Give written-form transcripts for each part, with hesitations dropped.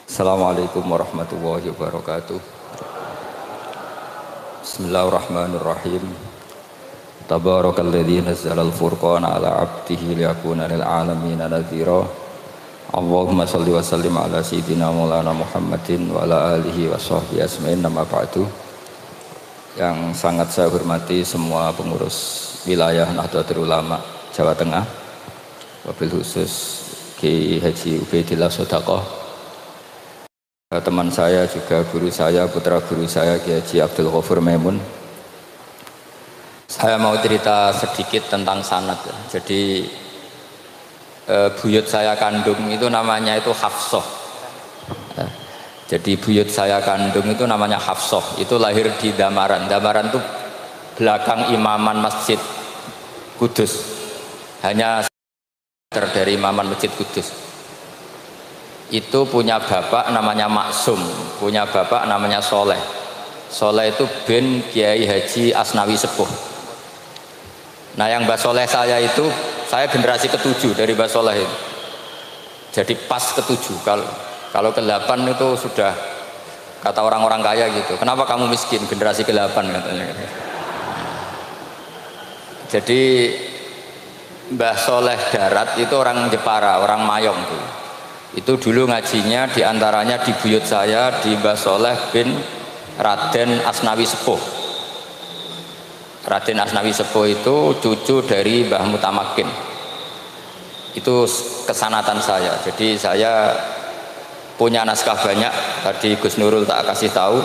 Assalamualaikum warahmatullahi wabarakatuh. Bismillahirrahmanirrahim. Tabarakalladzi nazzalal furqana ala 'abdihi liyakuna lil 'alamin nadhira. Allahumma shalli wa sallim ala sayyidina Maulana Muhammadin wa ala alihi wa sahbihi asma'in, nama ba'du. Yang sangat saya hormati semua pengurus wilayah Nahdlatul Ulama Jawa Tengah, wabil khusus Ki Haji Ubaidillah Sodaqoh, teman saya juga guru saya, putra guru saya Ki Haji Abdul Ghafur Maimun. Saya mau cerita sedikit tentang sanad. Jadi buyut saya kandung itu namanya itu Hafsah. Jadi buyut saya kandung itu namanya Hafsah. Itu lahir di Damaran. Damaran itu belakang imaman Masjid Kudus. Hanya dari imaman Masjid Kudus. Itu punya bapak namanya Maksum, punya bapak namanya Soleh. Soleh itu bin Kiai Haji Asnawi Sepuh. Nah, yang Mbah Soleh saya itu, saya generasi ke-7 dari Mbah Soleh itu. Jadi pas ke-7. Kalau ke-8 itu sudah kata orang-orang kaya gitu. Kenapa kamu miskin? Generasi ke-8 katanya. Jadi Mbah Soleh Darat itu orang Jepara, orang Mayong tuh. Itu dulu ngajinya diantaranya di buyut saya di Mbah Soleh bin Raden Asnawi Sepuh. Raden Asnawi Sepuh itu cucu dari Mbah Mutamakin. Itu kesanatan saya. Jadi saya punya naskah banyak. Tadi Gus Nurul tak kasih tahu.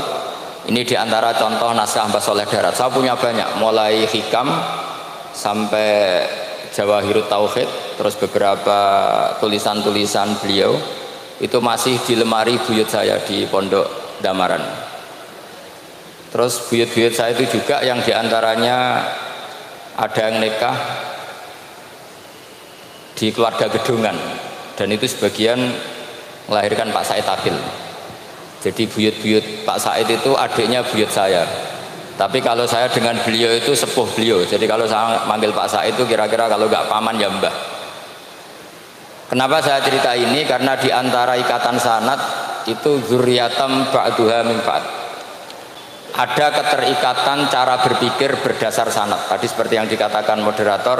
Ini diantara contoh naskah Mbah Soleh Darat. Saya punya banyak, mulai Hikam sampai Jawahirut Tauhid, terus beberapa tulisan-tulisan beliau itu masih di lemari buyut saya di Pondok Damaran. Terus buyut-buyut saya itu juga yang diantaranya ada yang nikah di keluarga Gedungan, dan itu sebagian melahirkan Pak Said Akil. Jadi buyut-buyut Pak Said itu adiknya buyut saya. Tapi kalau saya dengan beliau itu sepuh beliau. Jadi kalau saya manggil Pak Said itu kira-kira kalau nggak paman ya mbah. Kenapa saya cerita ini? Karena diantara ikatan sanad itu zuriyatam ba'duha min ba'd. Ada keterikatan cara berpikir berdasar sanad. Tadi seperti yang dikatakan moderator,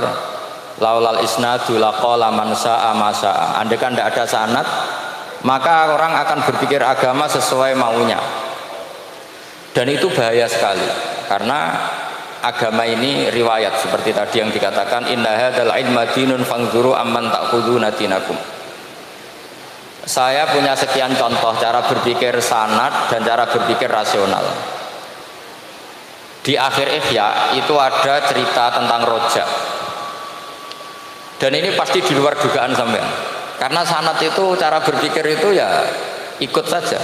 laulal isnadu laqala man sa'a ma sa'a. Andai kan tidak ada sanad, maka orang akan berpikir agama sesuai maunya. Dan itu bahaya sekali, karena agama ini riwayat seperti tadi yang dikatakan inna hadzal ilma dinun fanzuru amman ta'khuduna dinakum. Saya punya sekian contoh cara berpikir sanad dan cara berpikir rasional. Di akhir Ihya itu ada cerita tentang rojak. Dan ini pasti di luar dugaan sampean. Karena sanad itu cara berpikir itu ya ikut saja.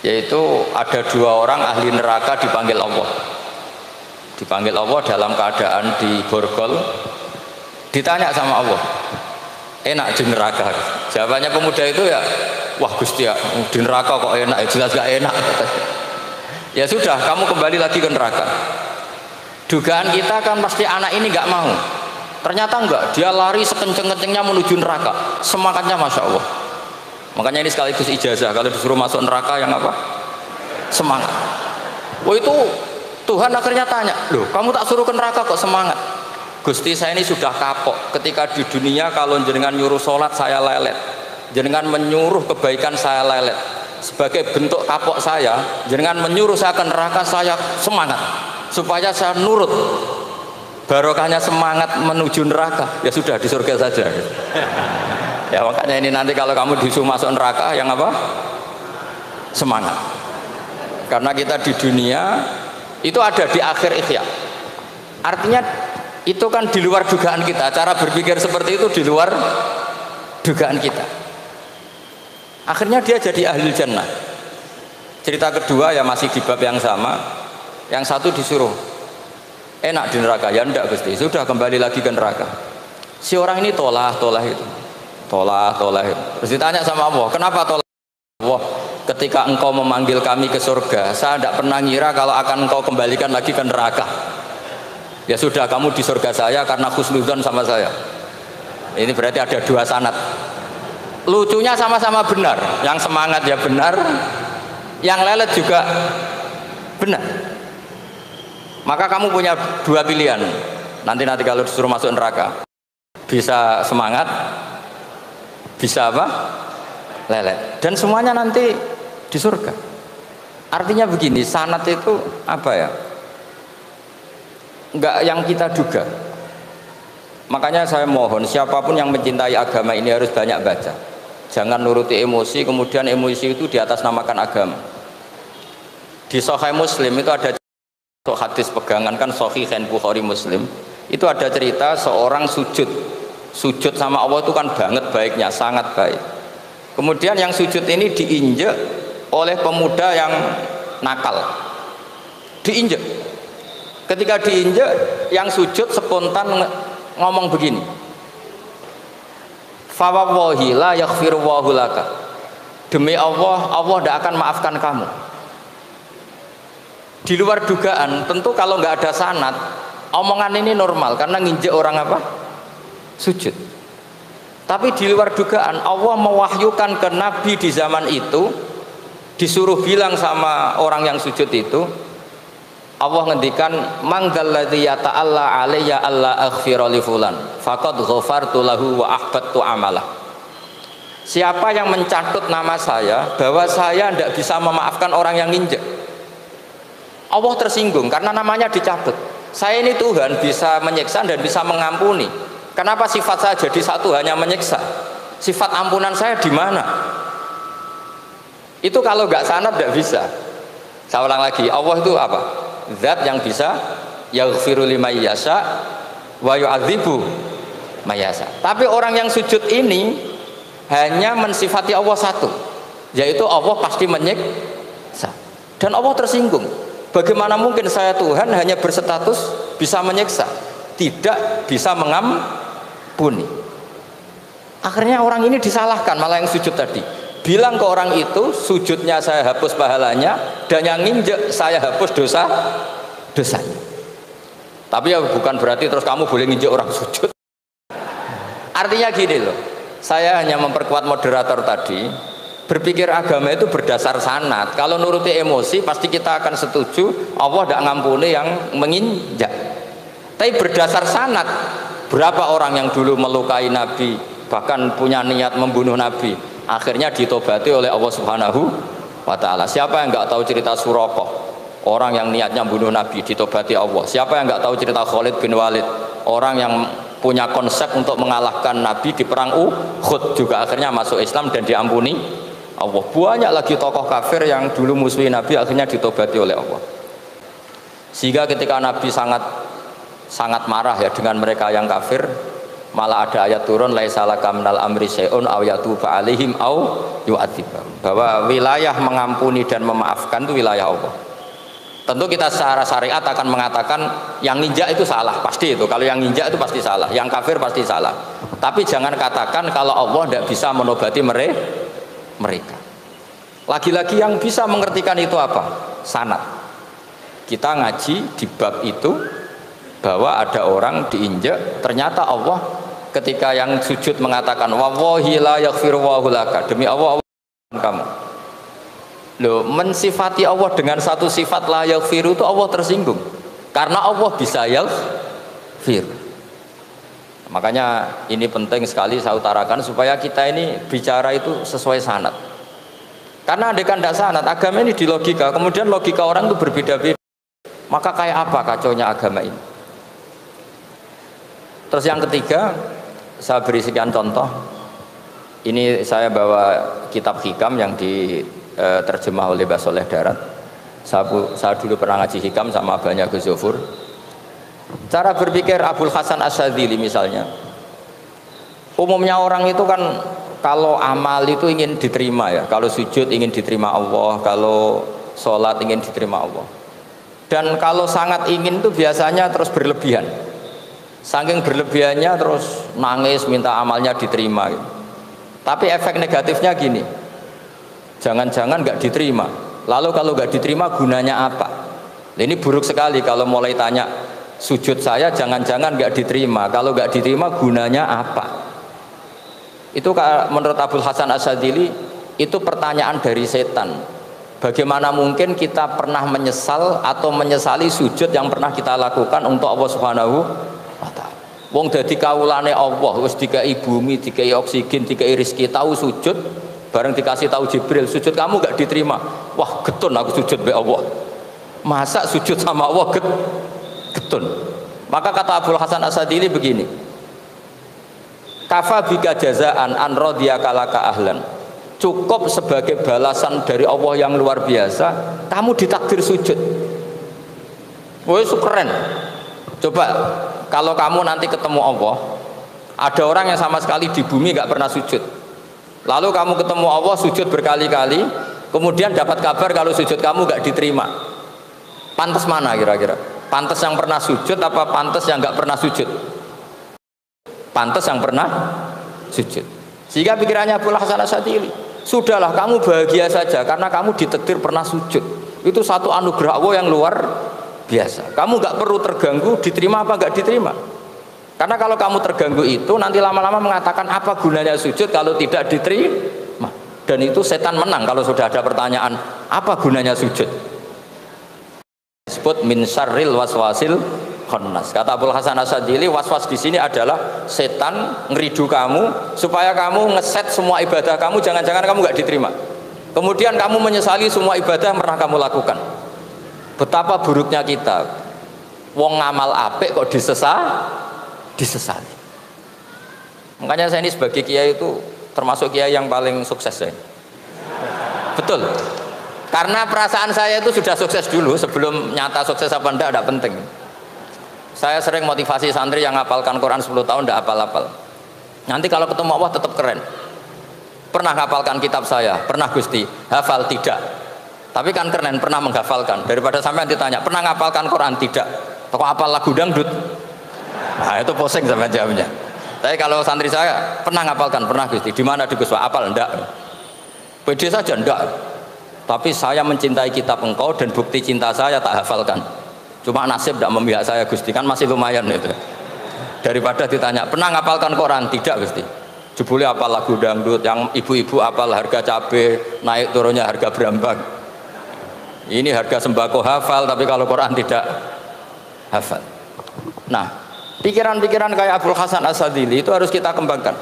Yaitu ada 2 orang ahli neraka dipanggil Allah. Dipanggil Allah dalam keadaan di borgol. Ditanya sama Allah, enak di neraka? Jawabannya pemuda itu ya, wah Gusti ya, di neraka kok enak? Ya jelas gak enak. Ya sudah, kamu kembali lagi ke neraka. Dugaan kita kan pasti anak ini gak mau. Ternyata enggak, dia lari sekenceng-kencengnya menuju neraka. Semangatnya Masya Allah. Makanya ini sekaligus ijazah, kalau disuruh masuk neraka yang apa? Semangat. Oh itu Tuhan akhirnya tanya, loh kamu tak suruh ke neraka kok semangat? Gusti saya ini sudah kapok. Ketika di dunia kalau jenengan nyuruh sholat saya lelet, jenengan menyuruh kebaikan saya lelet. Sebagai bentuk kapok saya, jenengan menyuruh saya ke neraka, saya semangat supaya saya nurut. Barokahnya semangat menuju neraka, ya sudah di surga saja. Ya makanya ini nanti kalau kamu disuruh masuk neraka yang apa? Semangat. Karena kita di dunia itu ada di akhir Ihya. Artinya itu kan di luar dugaan kita. Cara berpikir seperti itu di luar dugaan kita. Akhirnya dia jadi ahli jannah. Cerita kedua ya masih di bab yang sama. Yang satu disuruh enak di neraka, ya enggak Gusti, sudah kembali lagi ke neraka. Si orang ini tolak itu. Tolak. Terus ditanya sama Allah, kenapa tolak? Allah, ketika engkau memanggil kami ke surga, saya tidak pernah ngira kalau akan engkau kembalikan lagi ke neraka. Ya sudah, kamu di surga saya karena husnudzon sama saya. Ini berarti ada dua sanad. Lucunya sama-sama benar. Yang semangat ya benar, yang lelet juga benar. Maka kamu punya dua pilihan. Nanti kalau disuruh masuk neraka, bisa semangat, bisa apa? Lelet. Dan semuanya nanti di surga. Artinya begini, sanad itu apa ya? Enggak yang kita duga. Makanya saya mohon siapapun yang mencintai agama ini harus banyak baca. Jangan nuruti emosi, kemudian emosi itu di atas namakan agama. Di Sahih Muslim itu ada hadis pegangan kan, Sahih Bukhari Muslim. Itu ada cerita seorang sujud sama Allah itu kan banget baiknya, sangat baik. Kemudian yang sujud ini diinjek oleh pemuda yang nakal. Diinjek. Ketika diinjek, yang sujud spontan ngomong begini, fa wallahi la yaghfiru Allahu laka, demi Allah, Allah tidak akan maafkan kamu. Di luar dugaan, tentu kalau nggak ada sanad, omongan ini normal karena nginjek orang apa? Sujud. Tapi di luar dugaan, Allah mewahyukan ke Nabi di zaman itu, disuruh bilang sama orang yang sujud itu, Allah ngendikan, mangdalladzi yata'alla alayya alla aghfira li fulan faqad ghafartu lahu wa ahbattu amalah. Siapa yang mencatut nama saya bahwa saya tidak bisa memaafkan orang yang nginjek, Allah tersinggung karena namanya dicatut. Saya ini Tuhan bisa menyiksa dan bisa mengampuni. Kenapa sifat saya jadi satu hanya menyiksa? Sifat ampunan saya di mana? Itu kalau nggak sanad tidak bisa. Saya ulang lagi, Allah itu apa? Zat yang bisa yaghfiru liman yasha wa yu'adzibu may yasha. Tapi orang yang sujud ini hanya mensifati Allah satu, yaitu Allah pasti menyiksa. Dan Allah tersinggung. Bagaimana mungkin saya Tuhan hanya berstatus bisa menyiksa, tidak bisa mengampuni. Akhirnya orang ini disalahkan, malah yang sujud tadi bilang ke orang itu, sujudnya saya hapus pahalanya, dan yang nginjek saya hapus dosanya. Tapi ya bukan berarti terus kamu boleh nginjek orang sujud. Artinya gini loh, saya hanya memperkuat moderator tadi, berpikir agama itu berdasar sanad. Kalau nuruti emosi pasti kita akan setuju Allah tidak ngampuni yang menginjak. Tapi berdasar sanad, berapa orang yang dulu melukai Nabi, bahkan punya niat membunuh Nabi, akhirnya ditobati oleh Allah Subhanahu wa ta'ala. Siapa yang nggak tahu cerita Suraqah, orang yang niatnya membunuh Nabi, ditobati Allah. Siapa yang nggak tahu cerita Khalid bin Walid, orang yang punya konsep untuk mengalahkan Nabi di perang Uhud, juga akhirnya masuk Islam dan diampuni Allah. Banyak lagi tokoh kafir yang dulu musuhi Nabi akhirnya ditobati oleh Allah. Sehingga ketika Nabi sangat marah ya dengan mereka yang kafir, malah ada ayat turun, laisalaka minal amri syai'un aw yatuba alaihim aw yu'adzibahum, bahwa wilayah mengampuni dan memaafkan itu wilayah Allah. Tentu kita secara syariat akan mengatakan yang nginjak itu salah, pasti itu. Kalau yang nginjak itu pasti salah, yang kafir pasti salah. Tapi jangan katakan kalau Allah tidak bisa menobati mereka. Lagi-lagi yang bisa mengertikan itu apa? Sanad. Kita ngaji di bab itu bahwa ada orang diinjak, ternyata Allah ketika yang sujud mengatakan wallahi la yaghfiru Allahu laka, demi Allah, Allah kamu. Loh, mensifati Allah dengan satu sifat la yaghfiru itu Allah tersinggung. Karena Allah bisa yaghfir. Makanya ini penting sekali saya utarakan supaya kita ini bicara itu sesuai sanad. Karena andaikan tidak sanad, agama ini di logika, kemudian logika orang itu berbeda-beda. Maka kayak apa kacaunya agama ini? Terus yang ketiga, saya beri sekian contoh. Ini saya bawa kitab hikam yang diterjemah oleh Mbah Soleh Darat. Saya dulu pernah ngaji hikam sama Abahnya Gus Zofur. Cara berpikir Abul Hasan Asyadzili misalnya. Umumnya orang itu kan kalau amal itu ingin diterima ya. Kalau sujud ingin diterima Allah, kalau sholat ingin diterima Allah. Dan kalau sangat ingin itu biasanya terus berlebihan. Saking berlebihannya terus nangis minta amalnya diterima gitu. Tapi efek negatifnya gini, jangan-jangan nggak diterima. Lalu kalau nggak diterima gunanya apa? Ini buruk sekali kalau mulai tanya sujud saya jangan-jangan nggak diterima. Kalau nggak diterima gunanya apa? Itu menurut Abul Hasan Asyadzili itu pertanyaan dari setan. Bagaimana mungkin kita pernah menyesal atau menyesali sujud yang pernah kita lakukan untuk Allah Subhanahu wa taala. Wong dadi kawulane Allah, wis dikai bumi, dikai oksigen, dikai rezeki, tahu sujud, bareng dikasih tahu Jibril, sujud kamu gak diterima. Wah, getun aku sujud be Allah. Masa sujud sama Allah getun. Maka kata Abul Hasan Asyadzili begini, kafa bika jazaan an radiyaka laka ahlan. Cukup sebagai balasan dari Allah yang luar biasa, kamu ditakdir sujud. Woi, keren. Coba kalau kamu nanti ketemu Allah, ada orang yang sama sekali di bumi gak pernah sujud. Lalu kamu ketemu Allah sujud berkali-kali, kemudian dapat kabar kalau sujud kamu gak diterima. Pantas mana kira-kira? Pantas yang pernah sujud apa pantas yang gak pernah sujud? Pantas yang pernah sujud. Sehingga pikirannya Abul Hasan Asyadzili, sudahlah kamu bahagia saja karena kamu ditakdir pernah sujud. Itu satu anugerah Allah yang luar biasa. Kamu gak perlu terganggu diterima apa gak diterima. Karena kalau kamu terganggu itu nanti lama-lama mengatakan apa gunanya sujud kalau tidak diterima. Dan itu setan menang kalau sudah ada pertanyaan apa gunanya sujud. Disebut min syarril waswasil khannas. Kata Abul Hasan Asyadzili, waswas di sini adalah setan ngeridu kamu supaya kamu ngeset semua ibadah kamu, jangan-jangan kamu gak diterima. Kemudian kamu menyesali semua ibadah yang pernah kamu lakukan. Betapa buruknya kita. Wong ngamal apik kok disesali. Makanya saya ini sebagai kiai itu termasuk kiai yang paling sukses saya. Betul. Karena perasaan saya itu sudah sukses dulu sebelum nyata sukses apa enggak penting. Saya sering motivasi santri yang ngapalkan Quran 10 tahun enggak hafal-hafal. Nanti kalau ketemu Allah tetap keren. Pernah ngapalkan kitab saya? Pernah Gusti. Hafal tidak. Tapi kan keren pernah menghafalkan. Daripada sampai ditanya, pernah ngapalkan Quran? Tidak. Kok hafal lagu dangdut? Nah, itu pusing sama jawabnya. Tapi kalau santri saya, pernah ngapalkan? Pernah Gusti. Di mana di Gus? Hafal enggak? Pede saja enggak. Tapi saya mencintai kitab engkau dan bukti cinta saya tak hafalkan. Cuma nasib tidak memihak saya Gusti, kan masih lumayan itu. Daripada ditanya, pernah ngapalkan Quran? Tidak Gusti. Jebule apal lagu dangdut, yang ibu-ibu apal harga cabai naik turunnya harga berambang. Ini harga sembako hafal, tapi kalau Quran tidak hafal. Nah, pikiran-pikiran kayak Abul Hasan Asyadzili itu harus kita kembangkan.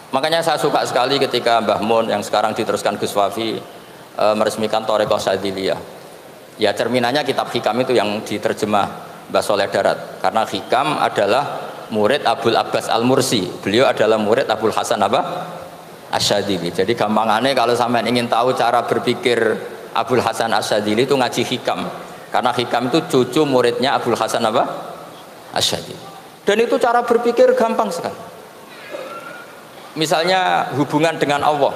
Makanya saya suka sekali ketika Mbah Mun yang sekarang diteruskan Gus Wafi meresmikan Thariqah Syadziliyah. Ya cerminannya kitab Hikam itu yang diterjemah Mbah Soleh Darat. Karena Hikam adalah murid Abul Abbas Al-Mursi. Beliau adalah murid Abul Hasan Asyadzili. Jadi gampangannya kalau sampean ingin tahu cara berpikir Abul Hasan Asyadzili itu ngaji Hikam. Karena Hikam itu cucu muridnya Abul Hasan Asyadzili. Dan itu cara berpikir gampang sekali. Misalnya hubungan dengan Allah.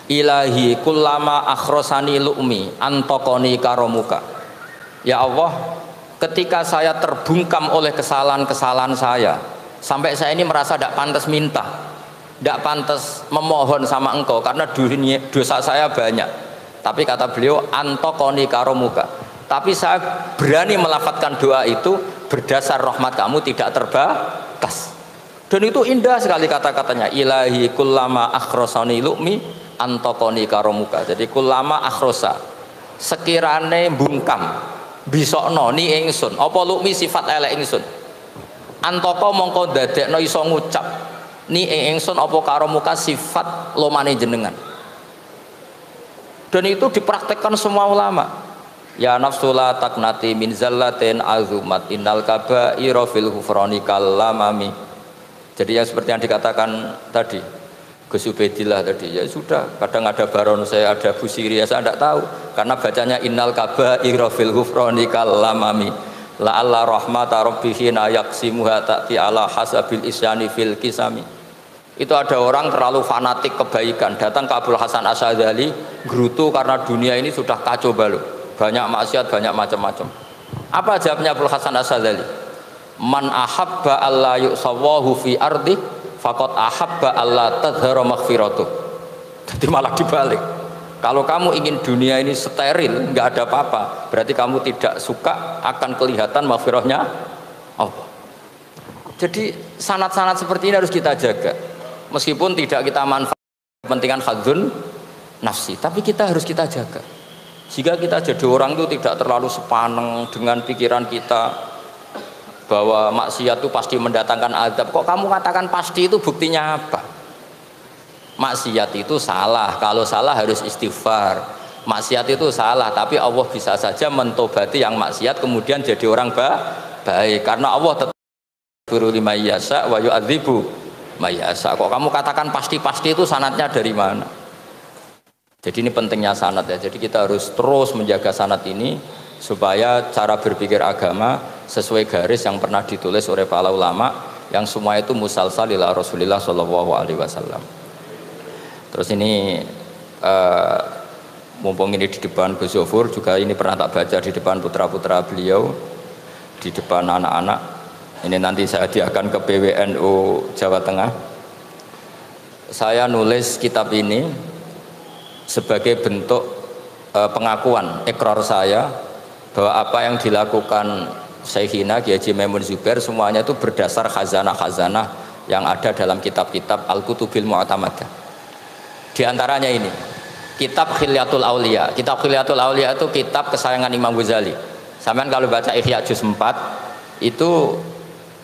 Ilahi kullama akhrosani lu'mi antokoni karomuka. Ya Allah, ketika saya terbungkam oleh kesalahan-kesalahan saya, sampai saya ini merasa tidak pantas minta, tidak pantas memohon sama engkau karena dosa saya banyak. Tapi kata beliau antokoni karomuka. Tapi saya berani melafadzkan doa itu berdasar rahmat kamu tidak terbatas. Dan itu indah sekali kata-katanya. Ilahi kullama akhrosani lu'mi antokoni karomuka. Jadi kullama akhrosa sekirane bungkam bisokno ni ingsun apa lu'mi sifat elek ingsun antoko mongko dadekno iso ngucap ni ingsun apa karomuka sifat lomane jenengan. Dan itu dipraktekkan semua ulama. Ya nafsula taknati min zallatin azumat innal kaba'ira fil ghufrani kallamami. Jadi yang seperti yang dikatakan tadi Gus Ubaidillah tadi, ya sudah, kadang ada baron saya, ada Busiri, ya saya tidak tahu karena bacanya innal kaba'ira fil ghufrani kallamami la'alla rahmata rabbihina yaqsimuha ta'ti ala hasabil isyani fil kisami. Itu ada orang terlalu fanatik kebaikan datang ke Abul Hasan Asyadzili gerutu karena dunia ini sudah kacau balau, banyak maksiat, banyak macam-macam. Apa jawabnya Abul Hasan Asyadzili? Man ahabba alla yusawahu fi ardi faqad ahabba alla tadhara maghfiratuh. Jadi malah dibalik. Kalau kamu ingin dunia ini steril, nggak ada apa-apa, berarti kamu tidak suka akan kelihatan maghfirahnya Allah. Jadi sanad-sanad seperti ini harus kita jaga. Meskipun tidak kita manfaatkan kepentingan hadzun nafsi, tapi kita harus kita jaga. Jika kita jadi orang itu tidak terlalu sepaneng dengan pikiran kita bahwa maksiat itu pasti mendatangkan azab. Kok kamu katakan pasti, itu buktinya apa? Maksiat itu salah, kalau salah harus istighfar. Maksiat itu salah, tapi Allah bisa saja mentobati yang maksiat kemudian jadi orang baik. Karena Allah tetap guru lima yasa wa yu'adzibu mayasa. Kok kamu katakan pasti-pasti, itu sanadnya dari mana? Jadi ini pentingnya sanad ya. Jadi kita harus terus menjaga sanad ini supaya cara berpikir agama sesuai garis yang pernah ditulis oleh para ulama yang semua itu musalsal ila Rasulillah sallallahu alaihi wasallam. Terus ini mumpung ini di depan Gus Zofur juga, ini pernah tak baca di depan putra-putra beliau, di depan anak-anak. Ini nanti saya hadiahkan ke PWNU Jawa Tengah. Saya nulis kitab ini sebagai bentuk pengakuan ikrar saya bahwa apa yang dilakukan Syekhina Kiai Haji Maimun Zubair semuanya itu berdasar khazanah-khazanah yang ada dalam kitab-kitab Al-Kutubil Mu'tamadah. Di antaranya ini, kitab Khilyatul Auliya. Kitab Khilyatul Auliya itu kitab kesayangan Imam Ghazali. Sampean kalau baca Ihya juz 4 itu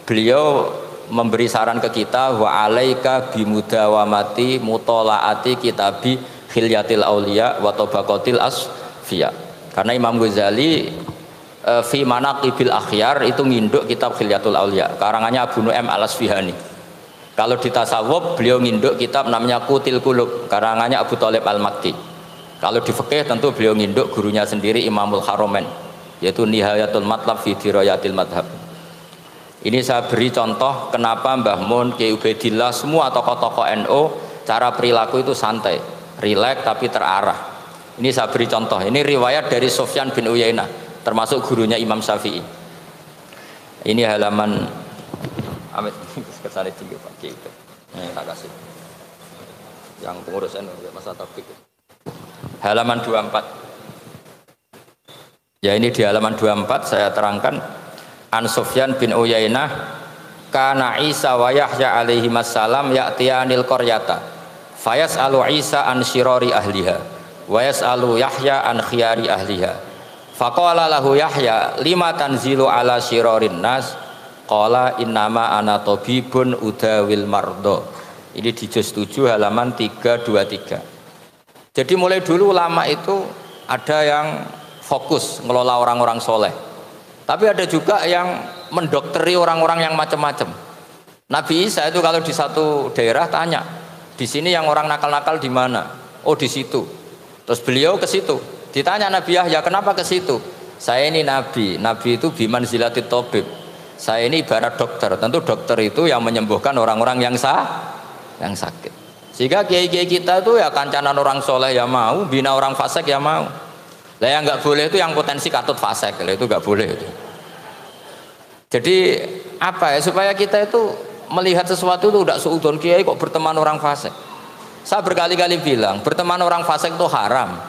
beliau memberi saran ke kita, wa alaika bimudawamati mutolaati kitabi Khilyatil Auliya wa tabaqatil asfiya. Karena Imam Ghazali fi manaqibil akhyar itu nginduk kitab Khilyatul Auliya karangannya Abu Nu'aim Al-Asfihani. Kalau di tasawuf beliau nginduk kitab namanya Qutil Qulub karangannya Abu Thalib Al-Makki. Kalau di fikih tentu beliau nginduk gurunya sendiri Imamul Haromen, yaitu Nihayatul Matlab fi Dirayatil Madhab. Ini saya beri contoh kenapa Mbah Mun, Kiai Ubaidillah, semua tokoh-tokoh NU cara perilaku itu santai, rileks tapi terarah. Ini saya beri contoh. Ini riwayat dari Sufyan bin Uyainah, termasuk gurunya Imam Syafi'i. Ini halaman Amit kesana tinggi Pak Kiai. Ini tak kasih. Yang pengurus NU masa tabik. Halaman 24. Ya ini di halaman 24 saya terangkan An Sufyan bin Uyainah kana Isa wa Yahya alaihi wassalam ya'tiyanil qaryata fayas'alu Isa an syirari ahliha wa yas'alu Yahya an khiyari ahliha faqala lahu Yahya lima tanzilu ala syirarin nas qala innama ana tabibun udawil mardo. Ini di juz 7 halaman 323. Jadi mulai dulu ulama itu ada yang fokus ngelola orang-orang soleh, tapi ada juga yang mendokteri orang-orang yang macam-macam. Nabi Isa itu kalau di satu daerah tanya, di sini yang orang nakal-nakal di mana? Oh di situ. Terus beliau ke situ. Ditanya Nabi Yahya, kenapa ke situ? Saya ini nabi. Nabi itu biman zilatit tobib. Saya ini ibarat dokter. Tentu dokter itu yang menyembuhkan orang-orang yang sakit. Sehingga kiai-kiai kita itu ya kancanan orang soleh ya mau, bina orang fasik ya mau. Lah yang nggak boleh itu yang potensi katut fasik, itu nggak boleh itu. Jadi apa ya, supaya kita itu melihat sesuatu itu tidak seudon kiai kok berteman orang fasik. Saya berkali-kali bilang berteman orang fasik itu haram.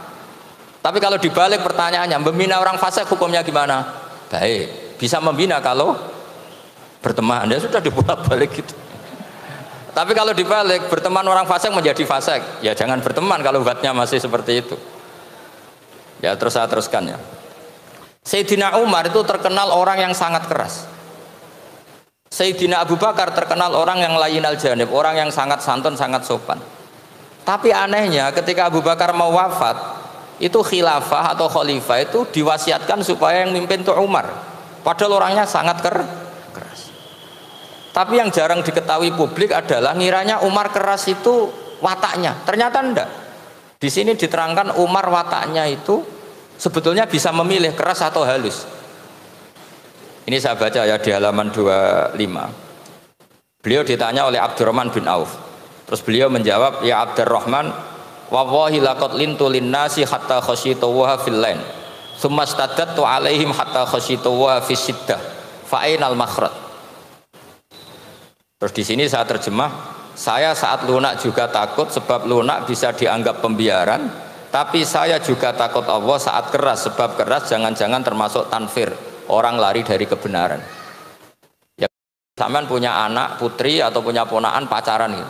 Tapi kalau dibalik pertanyaannya, membina orang fasik hukumnya gimana? Baik, bisa membina kalau berteman, ya sudah dibolak-balik gitu. Tapi kalau dibalik berteman orang fasik menjadi fasik, ya jangan berteman kalau buatnya masih seperti itu. Ya terus saya teruskan ya. Sayyidina Umar itu terkenal orang yang sangat keras. Sayyidina Abu Bakar terkenal orang yang layyinal janib, orang yang sangat santun, sangat sopan. Tapi anehnya ketika Abu Bakar mau wafat, itu khilafah atau khalifah itu diwasiatkan supaya yang mimpin itu Umar. Padahal orangnya sangat keras. Tapi yang jarang diketahui publik adalah ngiranya Umar keras itu wataknya. Ternyata enggak. Di sini diterangkan Umar wataknya itu sebetulnya bisa memilih keras atau halus. Ini saya baca ya di halaman 25. Beliau ditanya oleh Abdurrahman bin Auf. Terus beliau menjawab, ya Abdurrahman, wallahi laqad lintu linnasi hatta khasyitu wa fil lain. Tsumma staddattu alaihim hatta khasyitu wa fi siddah. Fa ainal makhraj. Terus di sini saya terjemah, saya saat lunak juga takut sebab lunak bisa dianggap pembiaran, tapi saya juga takut Allah saat keras sebab keras jangan-jangan termasuk tanfir, orang lari dari kebenaran. Ya Sampean punya anak, putri atau punya ponakan pacaran gitu.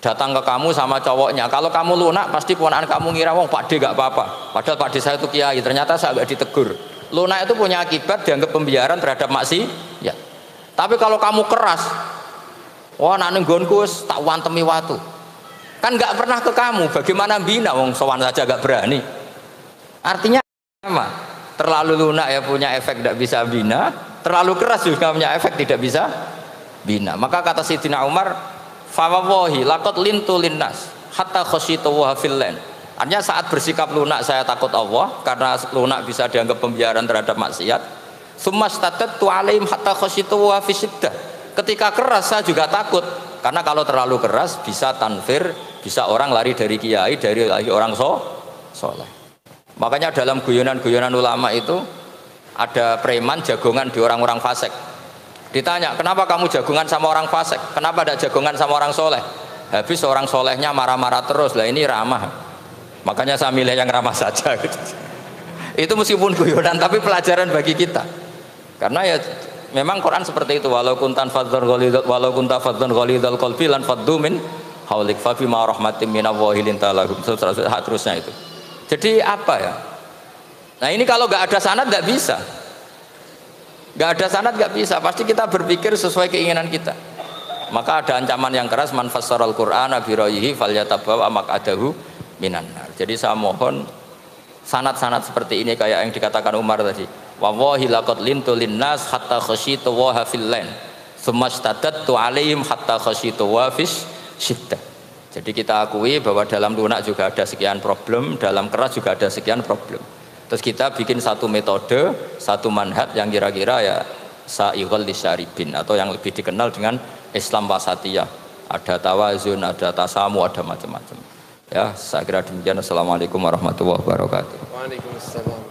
Datang ke kamu sama cowoknya. Kalau kamu lunak pasti ponakan kamu ngira wong Pak D gak apa-apa. Padahal Pak D saya itu kiai, ternyata saya gak ditegur. Lunak itu punya akibat dianggap pembiaran terhadap maksiat. Ya. Tapi kalau kamu keras, wah nak nggonku wis tak wantemi watu. Kan gak pernah ke kamu, bagaimana bina wong sowan saja gak berani. Artinya sama. Terlalu lunak ya punya efek tidak bisa bina, terlalu keras juga punya efek tidak bisa bina. Maka kata Sayyidina Umar, fawallahi laqad lintu linnas hatta khasyitu wa fillan. Artinya saat bersikap lunak saya takut Allah karena lunak bisa dianggap pembiaran terhadap maksiat. Tsummastatatu alaihim hatta khasyitu wa fisiddah. Ketika keras saya juga takut karena kalau terlalu keras bisa tanfir, bisa orang lari dari kiai, dari orang soleh. Makanya dalam guyonan-guyonan ulama itu ada preman jagongan di orang-orang fasik. Ditanya, kenapa kamu jagongan sama orang fasik? Kenapa tidak jagongan sama orang soleh? Habis orang solehnya marah-marah terus, lah ini ramah. Makanya saya milih yang ramah saja. Gitu. Itu meskipun guyonan, tapi pelajaran bagi kita. Karena ya memang Quran seperti itu. Walau kunta fadzan ghalidhal qalbi lan faddu min haulik fa bima rahmatin minallahi linta lahum. Terusnya itu. Jadi apa ya? Nah ini kalau nggak ada sanad nggak bisa. Nggak ada sanad nggak bisa. Pasti kita berpikir sesuai keinginan kita. Maka ada ancaman yang keras, man fassaral Qur'ana bi ra'yihi falyatabawa maq'adahu minan nar. Jadi saya mohon sanad-sanad seperti ini kayak yang dikatakan Umar tadi. Wallahi laqad lintu linnas hatta khasyitu wa fillan. Tsummastatadtu alaihim hatta khasyitu wa fis syiddah. Jadi kita akui bahwa dalam lunak juga ada sekian problem, dalam keras juga ada sekian problem. Terus kita bikin satu metode, satu manhaj yang kira-kira ya sa'ighal lisyaribin atau yang lebih dikenal dengan Islam wasatiyah. Ada tawazun, ada tasamu, ada macam-macam. Ya, saya kira demikian. Assalamualaikum warahmatullahi wabarakatuh. Waalaikumsalam.